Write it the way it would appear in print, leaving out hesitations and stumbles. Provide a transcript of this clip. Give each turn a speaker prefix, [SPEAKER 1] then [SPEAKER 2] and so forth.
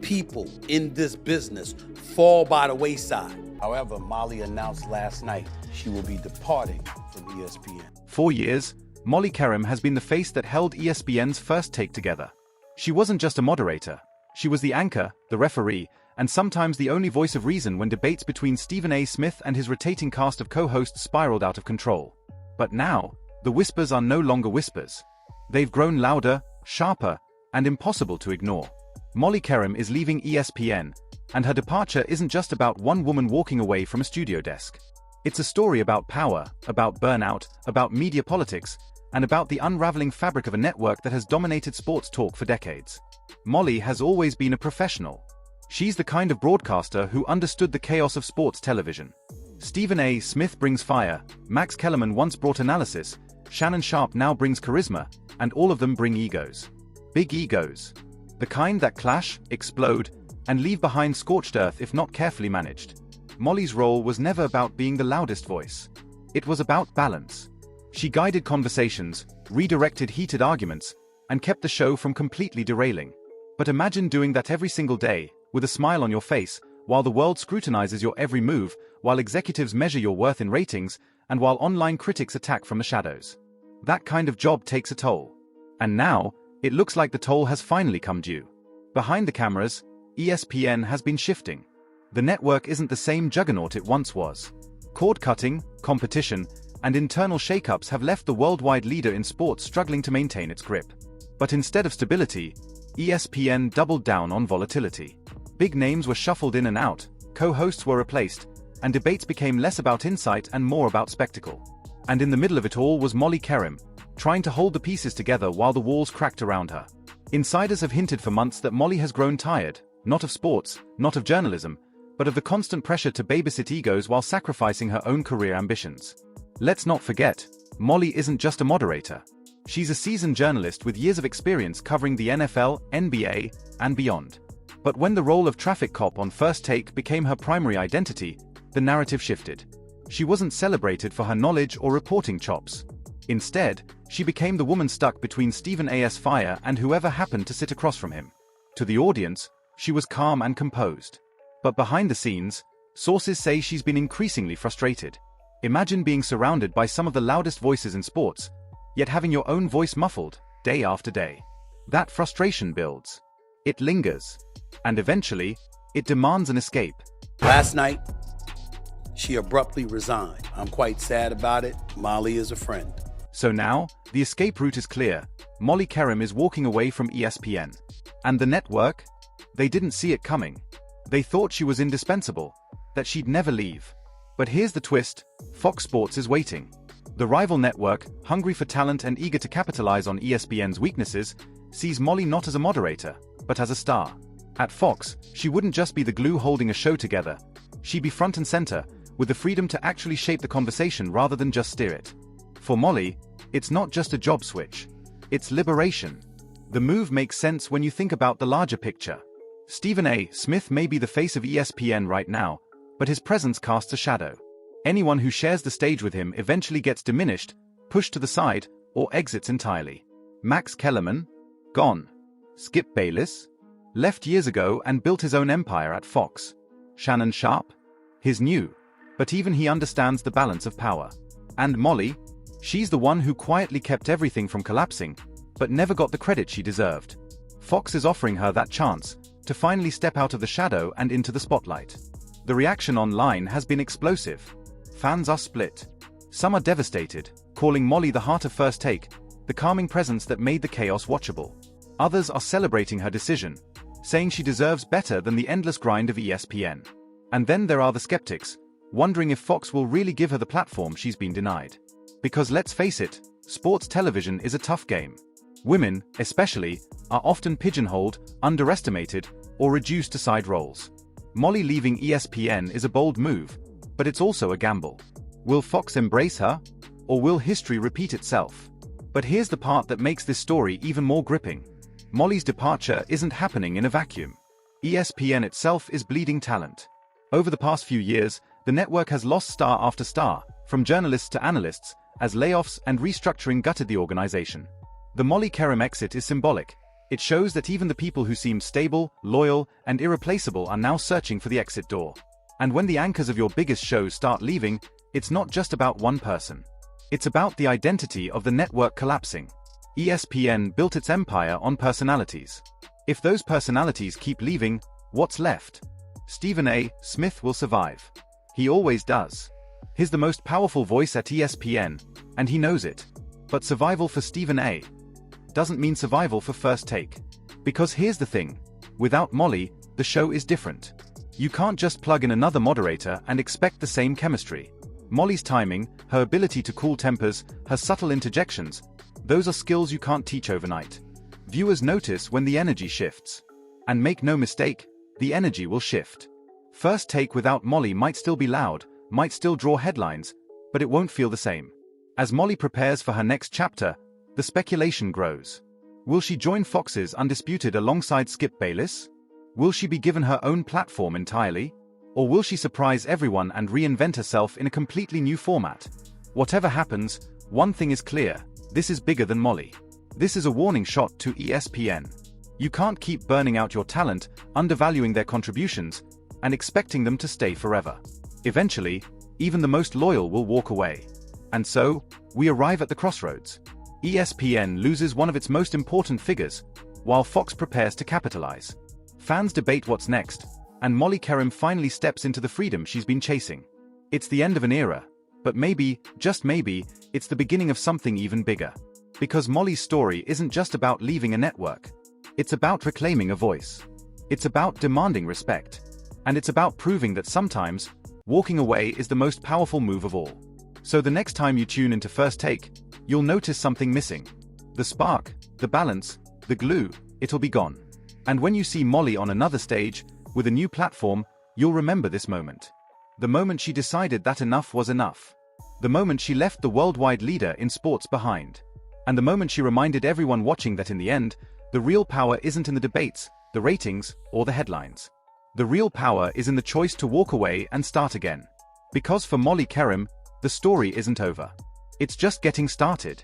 [SPEAKER 1] people in this business fall by the wayside. However, Molly announced last night she will be departing from ESPN.
[SPEAKER 2] 4 years, Molly Qerim has been the face that held ESPN's First Take together. She wasn't just a moderator. She was the anchor, the referee, and sometimes the only voice of reason when debates between Stephen A. Smith and his rotating cast of co-hosts spiraled out of control. But now, the whispers are no longer whispers. They've grown louder, sharper, and impossible to ignore. Molly Qerim is leaving ESPN, and her departure isn't just about one woman walking away from a studio desk. It's a story about power, about burnout, about media politics, and about the unraveling fabric of a network that has dominated sports talk for decades. Molly has always been a professional. She's the kind of broadcaster who understood the chaos of sports television. Stephen A. Smith brings fire, Max Kellerman once brought analysis, Shannon Sharpe now brings charisma, and all of them bring egos. Big egos. The kind that clash, explode, and leave behind scorched earth if not carefully managed. Molly's role was never about being the loudest voice. It was about balance. She guided conversations, redirected heated arguments, and kept the show from completely derailing. But imagine doing that every single day, with a smile on your face, while the world scrutinizes your every move, while executives measure your worth in ratings, and while online critics attack from the shadows. That kind of job takes a toll. And now, it looks like the toll has finally come due. Behind the cameras, ESPN has been shifting. The network isn't the same juggernaut it once was. Cord-cutting, competition, and internal shakeups have left the worldwide leader in sports struggling to maintain its grip. But instead of stability, ESPN doubled down on volatility. Big names were shuffled in and out, co-hosts were replaced, and debates became less about insight and more about spectacle. And in the middle of it all was Molly Qerim, trying to hold the pieces together while the walls cracked around her. Insiders have hinted for months that Molly has grown tired, not of sports, not of journalism, but of the constant pressure to babysit egos while sacrificing her own career ambitions. Let's not forget, Molly isn't just a moderator. She's a seasoned journalist with years of experience covering the NFL, NBA, and beyond. But when the role of traffic cop on First Take became her primary identity, the narrative shifted. She wasn't celebrated for her knowledge or reporting chops. Instead, she became the woman stuck between Stephen A.'s fire and whoever happened to sit across from him. To the audience, she was calm and composed. But behind the scenes, sources say she's been increasingly frustrated. Imagine being surrounded by some of the loudest voices in sports, yet having your own voice muffled, day after day. That frustration builds. It lingers. And eventually, it demands an escape.
[SPEAKER 1] Last night, she abruptly resigned. I'm quite sad about it. Molly is a friend.
[SPEAKER 2] So now, the escape route is clear. Molly Qerim is walking away from ESPN. And the network? They didn't see it coming. They thought she was indispensable, that she'd never leave. But here's the twist, Fox Sports is waiting. The rival network, hungry for talent and eager to capitalize on ESPN's weaknesses, sees Molly not as a moderator, but as a star. At Fox, she wouldn't just be the glue holding a show together. She'd be front and center, with the freedom to actually shape the conversation rather than just steer it. For Molly, it's not just a job switch. It's liberation. The move makes sense when you think about the larger picture. Stephen A. Smith may be the face of ESPN right now, but his presence casts a shadow. Anyone who shares the stage with him eventually gets diminished, pushed to the side, or exits entirely. Max Kellerman? Gone. Skip Bayless? Left years ago and built his own empire at Fox. Shannon Sharpe? He's new, but even he understands the balance of power. And Molly? She's the one who quietly kept everything from collapsing, but never got the credit she deserved. Fox is offering her that chance, to finally step out of the shadow and into the spotlight. The reaction online has been explosive. Fans are split. Some are devastated, calling Molly the heart of First Take, the calming presence that made the chaos watchable. Others are celebrating her decision, saying she deserves better than the endless grind of ESPN. And then there are the skeptics, wondering if Fox will really give her the platform she's been denied. Because let's face it, sports television is a tough game. Women, especially, are often pigeonholed, underestimated, or reduced to side roles. Molly leaving ESPN is a bold move, but it's also a gamble. Will Fox embrace her? Or will history repeat itself? But here's the part that makes this story even more gripping. Molly's departure isn't happening in a vacuum. ESPN itself is bleeding talent. Over the past few years, the network has lost star after star, from journalists to analysts, as layoffs and restructuring gutted the organization. The Molly Qerim exit is symbolic. It shows that even the people who seemed stable, loyal, and irreplaceable are now searching for the exit door. And when the anchors of your biggest shows start leaving, it's not just about one person. It's about the identity of the network collapsing. ESPN built its empire on personalities. If those personalities keep leaving, what's left? Stephen A. Smith will survive. He always does. He's the most powerful voice at ESPN, and he knows it. But survival for Stephen A. doesn't mean survival for First Take. Because here's the thing. Without Molly, the show is different. You can't just plug in another moderator and expect the same chemistry. Molly's timing, her ability to cool tempers, her subtle interjections, those are skills you can't teach overnight. Viewers notice when the energy shifts. And make no mistake, the energy will shift. First Take without Molly might still be loud, might still draw headlines, but it won't feel the same. As Molly prepares for her next chapter, the speculation grows. Will she join Fox's Undisputed alongside Skip Bayless? Will she be given her own platform entirely? Or will she surprise everyone and reinvent herself in a completely new format? Whatever happens, one thing is clear, this is bigger than Molly. This is a warning shot to ESPN. You can't keep burning out your talent, undervaluing their contributions, and expecting them to stay forever. Eventually, even the most loyal will walk away. And so, we arrive at the crossroads. ESPN loses one of its most important figures, while Fox prepares to capitalize. Fans debate what's next, and Molly Qerim finally steps into the freedom she's been chasing. It's the end of an era, but maybe, just maybe, it's the beginning of something even bigger. Because Molly's story isn't just about leaving a network. It's about reclaiming a voice. It's about demanding respect. And it's about proving that sometimes, walking away is the most powerful move of all. So the next time you tune into First Take, you'll notice something missing. The spark, the balance, the glue, it'll be gone. And when you see Molly on another stage, with a new platform, you'll remember this moment. The moment she decided that enough was enough. The moment she left the worldwide leader in sports behind. And the moment she reminded everyone watching that in the end, the real power isn't in the debates, the ratings, or the headlines. The real power is in the choice to walk away and start again. Because for Molly Qerim, the story isn't over. It's just getting started.